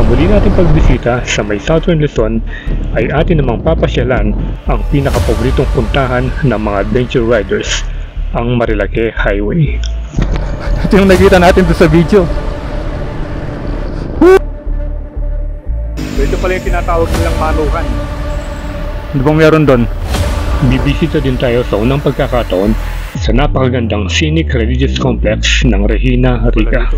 muli nating pagbisita sa may Southern Luzon ay atin namang papasyalan ang pinakapaboritong puntahan ng mga adventure riders, ang Marilake Highway. Ito yung nakita natin doon sa video. So ito pala yung tinatawag nilang manukan. Ano bang meron doon? Bibisita din tayo sa unang pagkakataon sa napakagandang scenic religious complex ng Regina Rica.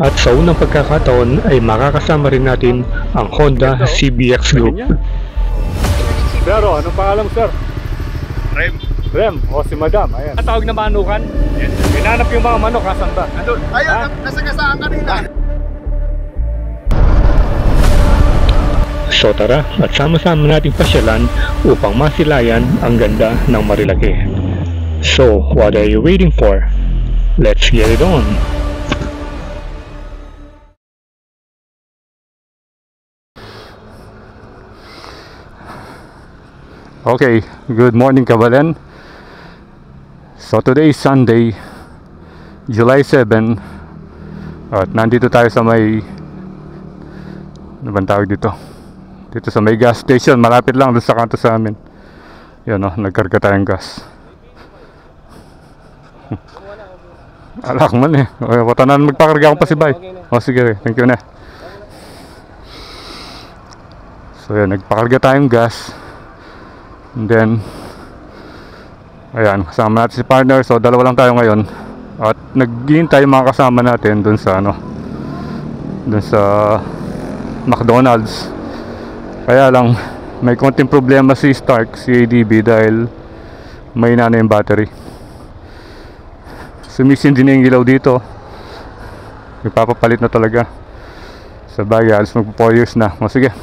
At sa unang pagkakataon ay makakasama rin natin ang Honda CBX Group. Pero anong pangalan mo, sir? Rem, o si Madam, ayan. Ang tawag na manukan? Yes. Hinanap yung mga manok, asan ba? Andun. Ayun, nasa gasaan kanina. So tara, at sama-sama nating pasyalan upang masilayan ang ganda ng Marilake. So, what are you waiting for? Let's get it on! Okay, good morning Kabalen. So today is Sunday, July 7. At nandito tayo sa may, ano bang tawag dito? Dito sa may gas station, malapit lang doon sa kanto sa amin. Yan o, nagkarga tayong gas. Alak man eh. Watanan magpakarga akong pasibay. O sige, thank you na. So yan, nagpakarga tayong gas. And then ayan, kasama natin si partner. So dalawa lang tayo ngayon. At naghihintay yung mga kasama natin dun sa dun sa McDonald's. Kaya lang may konting problema si Stark, si ADB, dahil may na yung battery. Sumisindi na yung ilaw dito. Ipapapalit na talaga. Sa bagay, alas magpo 4 years na. O sige.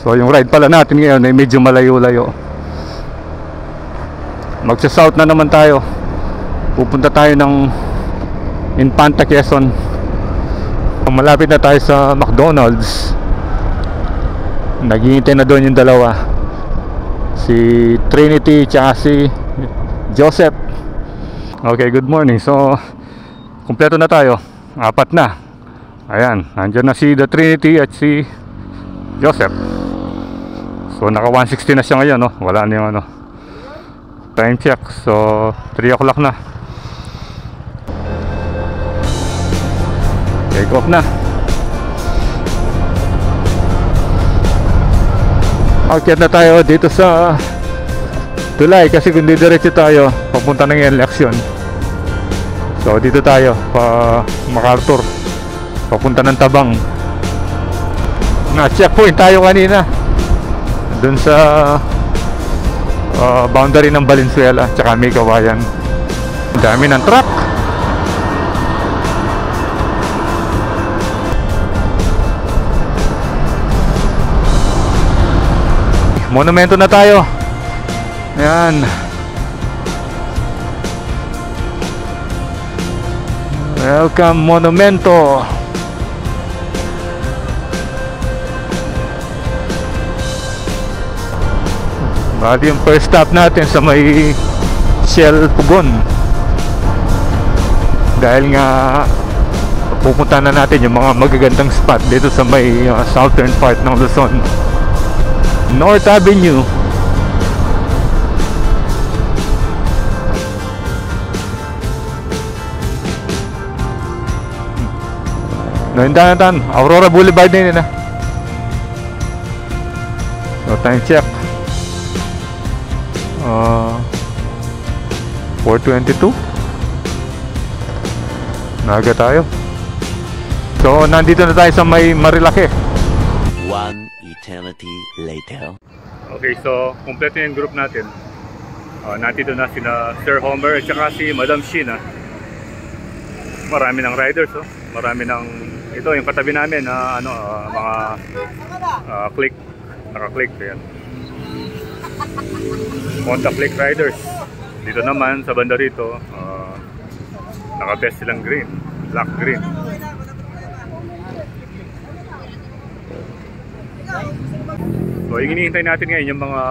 So yung ride pala natin ngayon ay medyo malayo-layo. Magsa-south na naman tayo. Pupunta tayo ng Infanta, Quezon. Malapit na tayo sa McDonald's. Naghihintay na doon yung dalawa, si Trinity at si Joseph. Okay, good morning. So kumpleto na tayo. 4 na. Ayan, nandiyan na si The Trinity at si Joseph. So naka 160 na siya ngayon, no? Wala na yung time check. So 3 o'clock na. Take off na. Akyat na tayo dito sa tulay, kasi kung didiretso tayo papunta ng election. So dito tayo pa MacArthur, papunta ng Tabang. Na checkpoint tayo kanina dun sa boundary ng Valenzuela tsaka may Kawayan. Dami ng truck. Monumento na tayo. Ayan. Welcome Monumento. Bali yung first stop natin sa may Shell Pugon. Dahil nga pupunta na natin yung mga magagandang spot dito sa may southern part ng Luzon, North Avenue. Nahindahan, Aurora Boulevard na yun. So time check 4:22. Naga tayo. So nandito na tayo sa may Marilake. One eternity later. Okay, so kompleto yung group natin. Nandito na sina Sir Homer at saka si Madam Sheena. Marami ng riders, oh. Marami ng, ito yung katabi namin na mga click, naka-click, ayan. Honda Click riders. Dito naman sa banda rito, Naka-best silang green. Black green. So yung hinihintay natin ngayon yung mga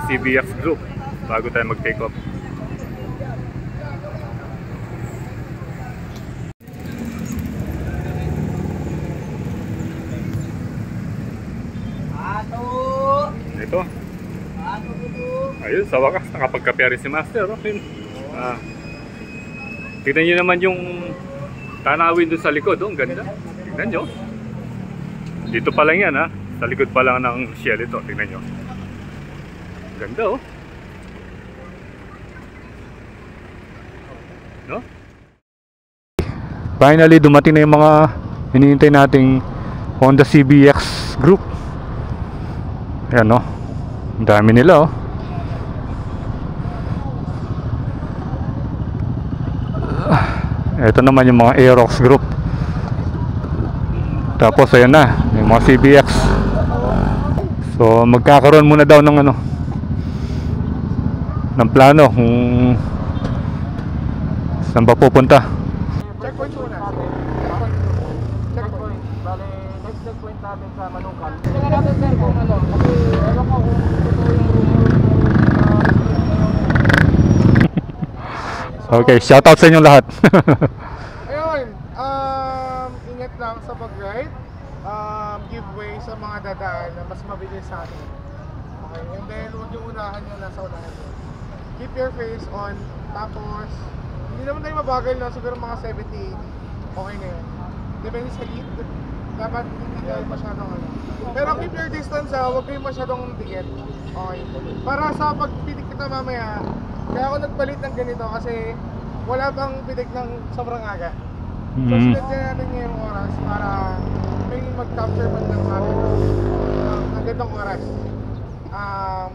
CBX group bago tayo mag-take off. Ito. Ayun, sa wakas nakapagkape rin si Master. Okay. Tignan nyo naman yung tanawin doon sa likod. Oh, ang ganda. Tignan nyo. Dito pa lang yan ha. Sa likod pa lang ng Shell ito. Tignan nyo. Ganda oh. No? Finally, dumating na yung mga hinihintay nating Honda CBX group. Ayan no. Ang dami nila oh. Ito naman yung mga Aerox group. Tapos ayan na, yung mga CBX. So magkakaroon muna daw ng ano, ng plano kung saan ba pupunta. Checkpoint muna. Checkpoint. Bale, next checkpoint natin sa Manukan. Tingnan natin sir kung ano, kasi ewan ko kung totoo yung rumor. Okay, shoutout sa inyong lahat. Ayun, ingat lang sa pag-ride. Give way sa mga dadaan na mas mabilis sa atin. Okay, and then huwag yung unahan yung nasa unahan nyo. Keep your face on. Tapos, hindi naman tayo mabagal na, siguro mga 70, okay na yun. Depende sa lead. Dapat hindi tayo masyadong ano. Pero keep your distance ha, huwag kayo masyadong dikit. Okay. Para sa pagpitik kita mamaya, kaya ako nagpalit ng ganito kasi wala bang pitik ng sobrang aga. So sunod na natin ngayong oras para may mag-capture man ng natin ang gandang oras.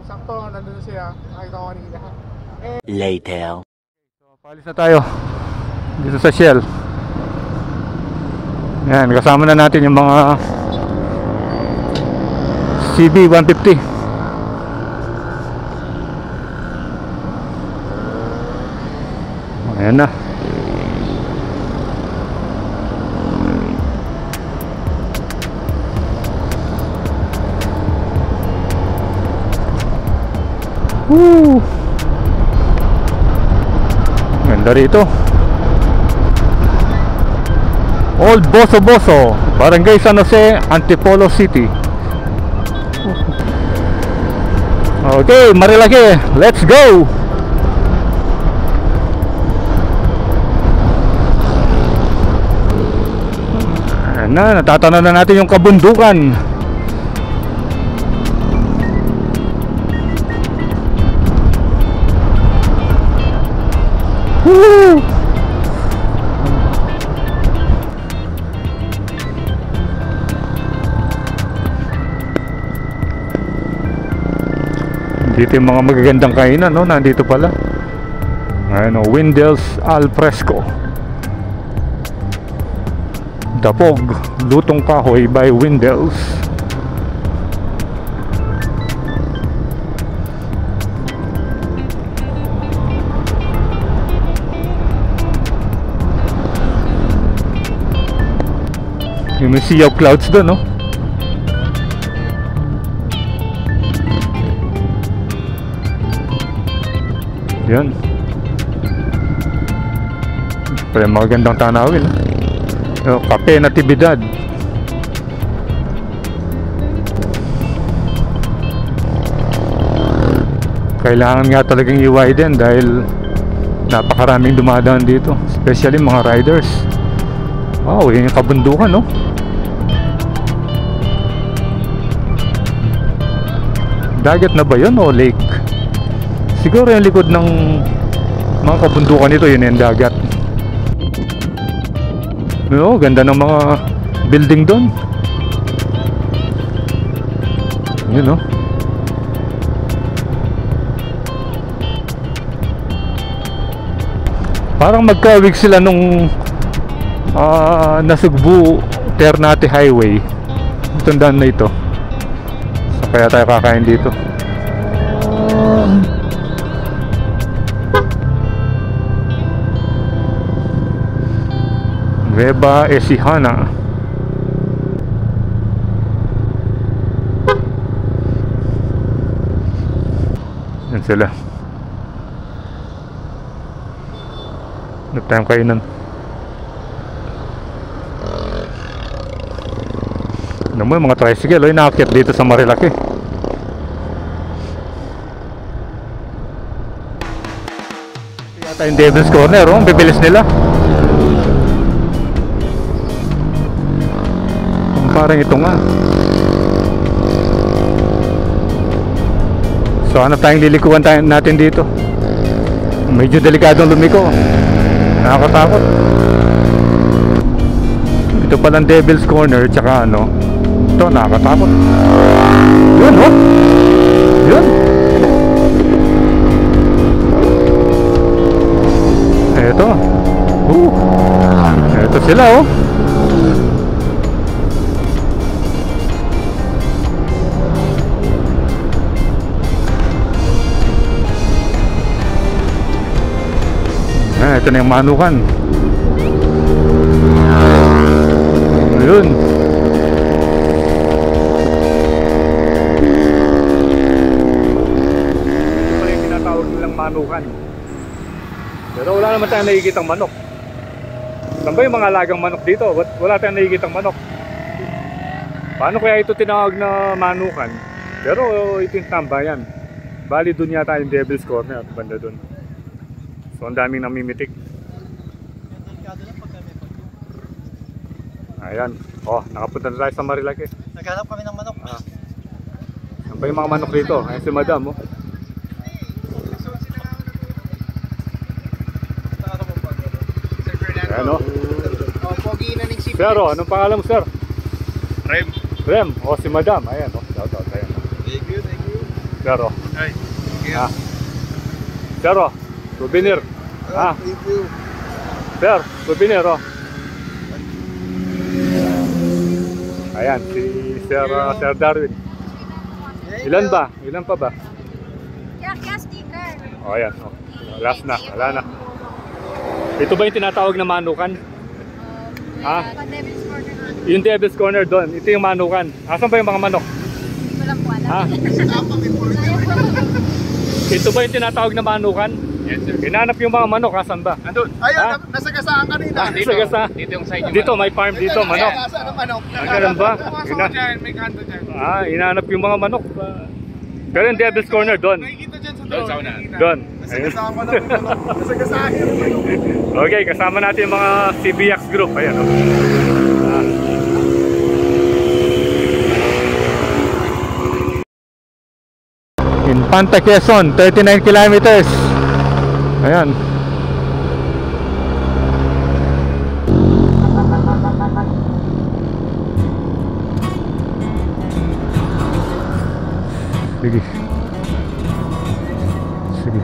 Sakto, nandun sila, nakita ko kanina. Later. So, paalis na tayo dito sa Shell. Yan, kasama na natin yung mga CB150. Ayan na. Woo! Ganda rito. Old Boso Boso, Barangay San Jose, Antipolo City. Okay, Marilaki, let's go! Ayan na, natatanaw na natin yung kabundukan. Woo! Dito yung mga magagandang kainan, no? Nandito pala. Ayan o, Windel's Al Fresco. Dapog, lutong kahoy by Windel's. Yung may sea of clouds doon, no? Yan. Pwede magandang tanawin. Kape Natividad. Kailangan nga talagang i-widen dahil napakaraming dumadaan dito, especially mga riders. Wow, yun yung kabundukan, no? Dagat na ba yun o lake? Siguro yung likod ng mga kabundukan nito, yun yung dagat. No, ganda ng mga building doon. Yun, no? Parang magkawig sila nung Nasugbu Ternate Highway. Itong daan na ito. So, kaya tayo kakain dito. Nueva Ecija. Yan sila. Hanap tayong kainan. Ano mo yung mga tricycle, ay nakakit dito sa Marilaki. Yata yung Devil's Corner, oh, ang bibilis nila. Parang ito nga. So hanap tayong lilikuan natin dito. Medyo delikadong lumiko. Nakakatakot. Ito palang Devil's Corner, tsaka ano, ito nakakatakot. Yun, oh. Yun. Ito. Ito sila, oh. Ito na yung manukan. Ayun. Ito pala yung tinatawag nilang manukan. Pero wala naman tayong nakikitang manok. Saan ba yung mga alagang manok dito? Wala tayong nakikitang manok. Paano kaya ito tinawag na manukan? Pero ito yung tambayan. Bali dun yata yung Devil's Corner, banda dun. So ang daming namimitik. Ayan. Oh, nakapunta na tayo sa Marilaki. Naghanap kami ng manok. Saan ba yung mga manok dito? Ayan si Madam, oh. Ayan, oh. Oh, pogi na ng CPS. Sir, oh, anong pangalan mo, sir? Rem. Rem. Oh, si Madam. Ayan, oh. Shout out. Ayan. Thank you, thank you. Sir, oh. Ay, Ah. Sir, oh. Souvenir. Ah. thank you. Sir, souvenir, oh. Ayan, si Sir, Sir Darwin. Ilan ba? Ilan pa ba? Kaya sticker. Oh, ayan. Oh. Last na. Wala na. Ito ba yung tinatawag na manukan? Ha? Devil's Corner. Yung Devil's Corner doon. Ito yung manukan. Asan ba yung mga manok? Hindi ko lang po alam. Ha? Ito ba yung tinatawag na manukan? Yes, sir. Hinanap yung mga manok. Asan ba? Andun. Ayun, Ha? nasa gasaan kanina. Sa gasa. Dito yung side Dito, may farm dito, manok. Gasaan ng manok. ganun ba? May kanto dyan. Ah, hinanap yung mga manok. Pero yung Devil's Corner doon. Nakikita dyan sa doon. Sa una. Doon. Nasa Ayun. gasaan ko lang yung manok. Nasa gasaan yung manok. Okay, kasama natin yung mga CBX group. Ayan, oh. Ah. Infanta Quezon, 39 kilometers. Ayan. Sige. Sige.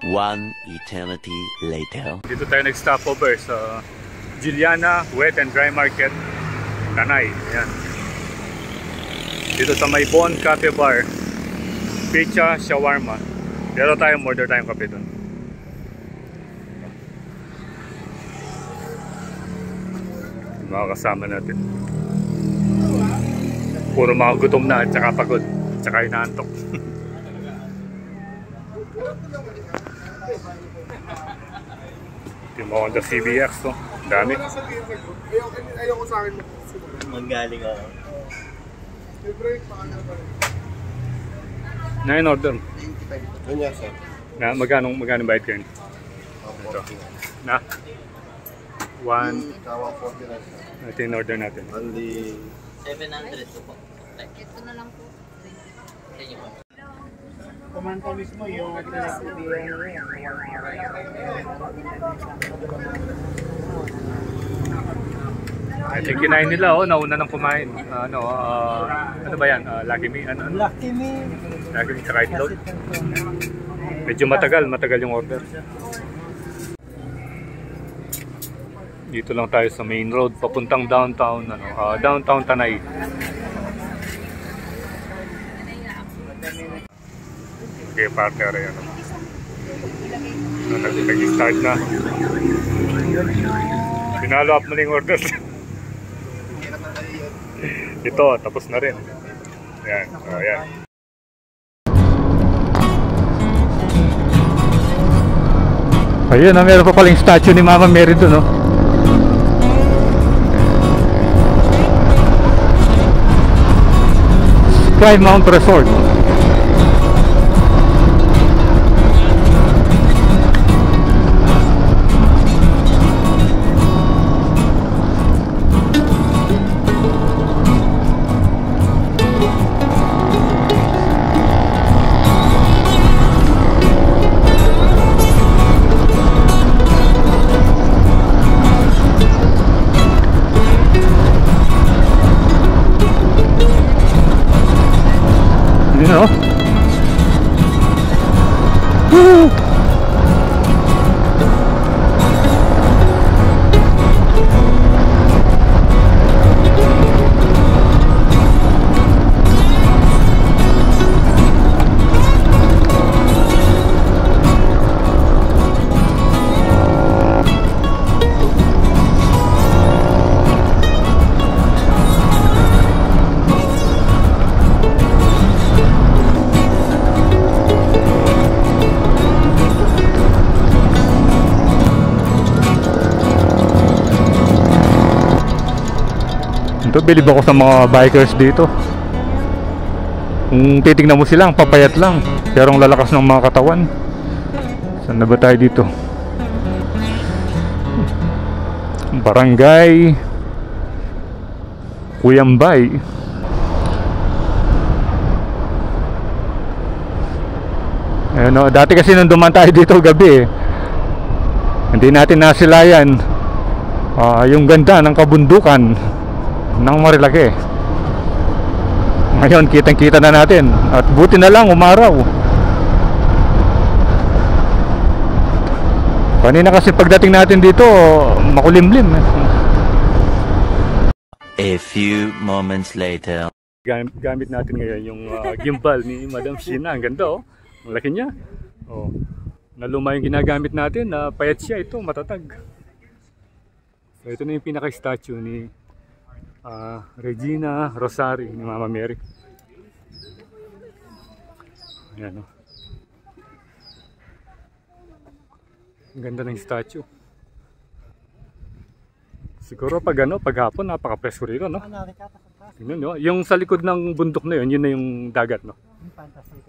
One eternity later. Dito tayo nag-stopover sa Juliana Wet and Dry Market, Tanay. Ayan. Dito sa may Bon Cafe Bar, Pizza Shawarma. Pero order tayong kape doon. Mga kasama natin. Puro mga gutom na at saka pagod. At saka inaantok. Yung mga Honda CBX, no? Dami. Ayoko sa akin. Manggaling ako. Na in order. Yun yan, sir. Na magkano bayad kayo? Ito. Na 1. Tawang 49, sir. Ito yung order natin. Only 700 po. Ito na lang po. Thank you po. kumanta mismo yung I think kinain nila, oh, nauna nang kumain. Ano ba yan? Lucky Me? Ano? Lucky Me. Lucky Me tsaka itlog. Medyo matagal yung order. Dito lang tayo sa main road, papuntang downtown, downtown Tanay. Okay, partner yan. Nag-start na. Pinalo up mo na yung order. Ito, tapos na rin. Yan, yan. Ayun, meron pa palang statue ni Mama Mary doon, no? Sky Mount Resort. You know? Woo! Ito, bilib ako sa mga bikers dito. Kung titignan mo sila, ang papayat lang, pero ang lalakas ng mga katawan. Saan na ba tayo dito? Barangay Cuyambay. Ano, dati kasi nung dumaan tayo dito gabi, hindi natin nasilayan yung ganda ng kabundukan ng Marilake. Ngayon kitang-kita na natin, at buti na lang umaraw. Kanina kasi pagdating natin dito makulimlim. A few moments later. Gamit natin ngayon yung gimbal ni Madam Sheena. Ang ganda, oh. Ang laki niya. Oh. Naluma yung ginagamit natin, payat siya, ito matatag. So ito na yung pinaka-statue ni Regina Rosari, ni Mama Mary. Ayan, oh. Ang ganda ng statue. Siguro pag paghapon napaka-presko rito, no? Yun, no? Yung sa likod ng bundok na yun na yung dagat, no?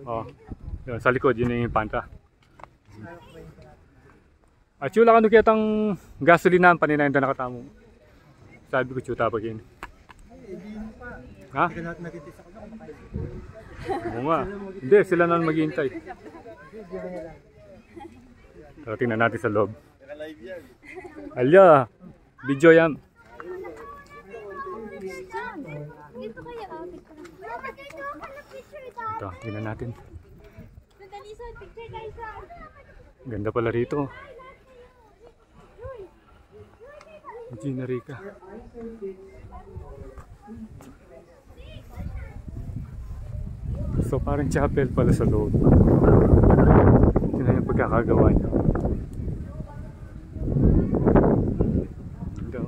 Oh. Yun, sa likod, yun na yung panta. At yung lakano kitang gasolinahan paninayin na nakatamo. Sabi ko chuta pag yun. Ha? Oo nga. Hindi, sila na maghihintay. So, tingnan natin sa loob. Alya, video yan. Ito, tingnan natin. Ganda pala rito. Gina Rica. So parang chapel pala sa loob. Tingnan yung pagkakagawa niya. Ito.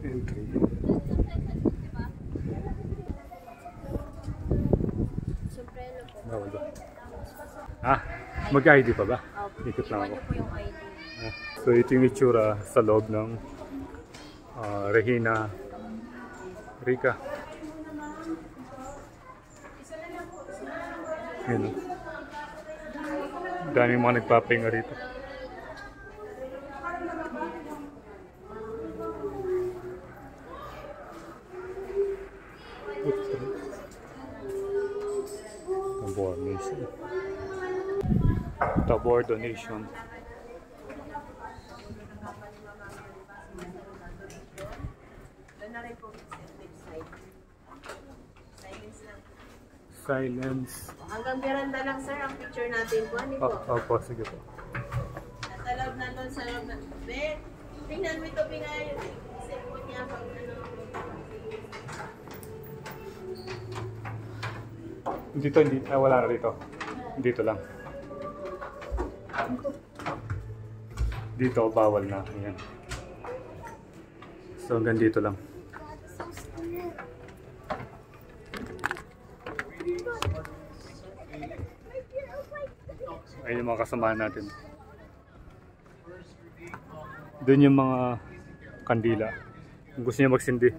Entry. Bawal ba? Mag-ID pa ba? Ikot lang ako. po yung ID. So ito yung itsura sa loob ng Regina Rica. Yun. Daming mga nagpapahinga rito. Tabor Nation. Tabor donation. Silence. Hanggang beranda lang sir ang picture natin po. Ano po? Opo, sige po. Sa loob na doon, sa loob na. Be, tingnan mo ito pingayon. Cellphone niya pag ano. Dito, wala na rito. Dito lang. Dito, bawal na. Ayan. So, hanggang dito lang. Ayun yung mga kasamahan natin. Doon yung mga kandila. Kung gusto niya magsindi.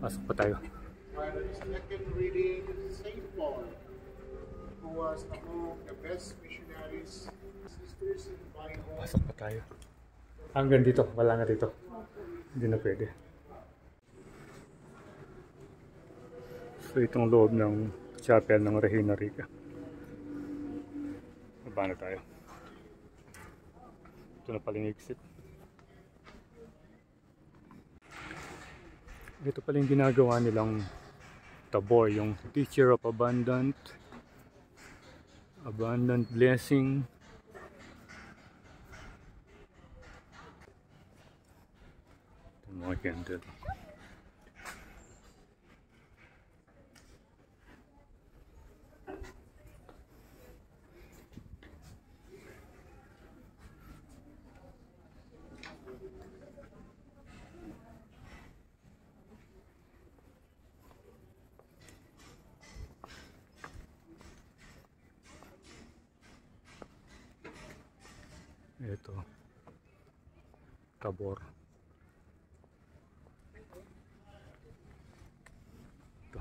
Pasok pa tayo. Second reading, St. Paul, who was among the best missionaries, sisters in the Bible. Pasok pa tayo. Hanggang dito, wala na dito. Hindi na pwede. So itong loob ng chapel ng Regina Rica. Baba na tayo. Ito na pala yung exit. Ito pala yung ginagawa nilang tabor, yung teacher of abundant blessing. Ito mga candle. Ito, tabor. Ito.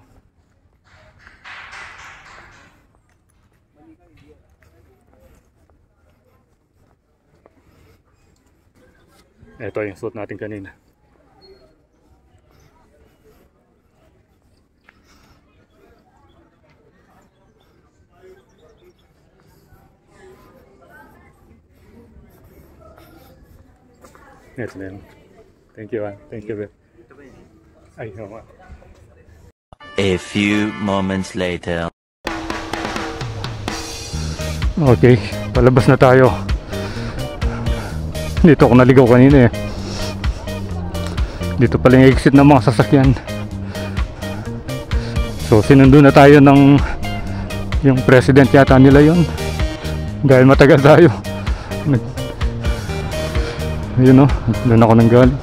Ito yung suot natin kanina. Ito na yun. Thank you, ah. Thank you, Ay, no. A few moments later. Okay, palabas na tayo. Dito ako naligaw kanina eh. Dito pala yung exit ng mga sasakyan. So sinundo na tayo ng yung president yata nila yun. Dahil matagal tayo. Yun o, doon ako nanggaling.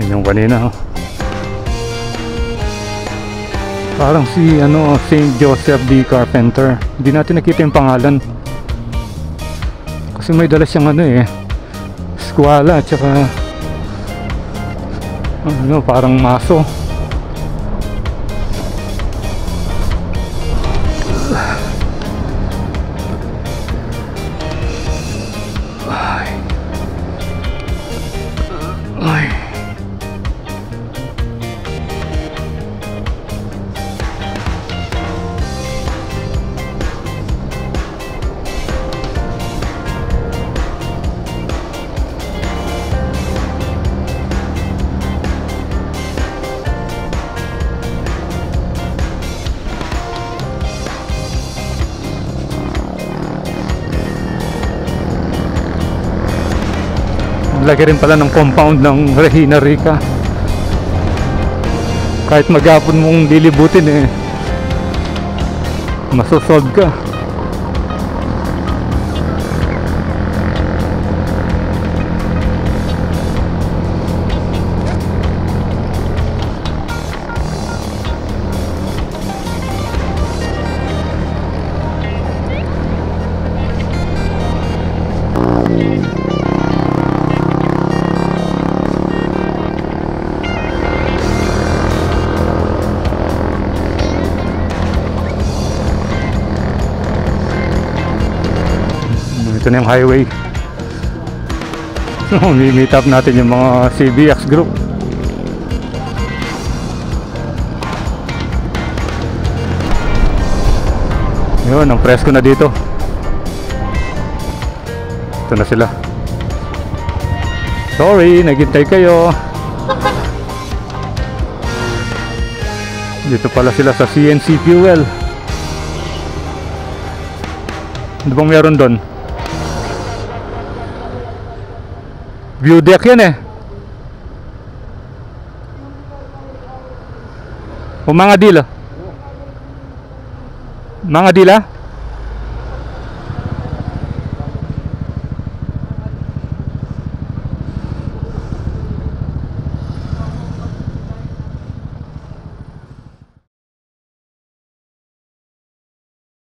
Yun yung kanina oh. Parang si St. Joseph the Carpenter. Hindi natin nakita yung pangalan. Kasi may dala siyang eskwala at saka parang maso. Ay. Ay. laki rin pala ng compound ng Regina Rica. Kahit maghapon mong lilibutin eh, masosolve ka. Ito na yung highway. So, meet up natin yung mga CBX group. Yun, ang presko na dito. Ito na sila. Sorry, naghintay kayo. Dito pala sila sa CNC Fuel. Ano bang meron doon? View deck yan eh. O mga deal. Mga deal ah.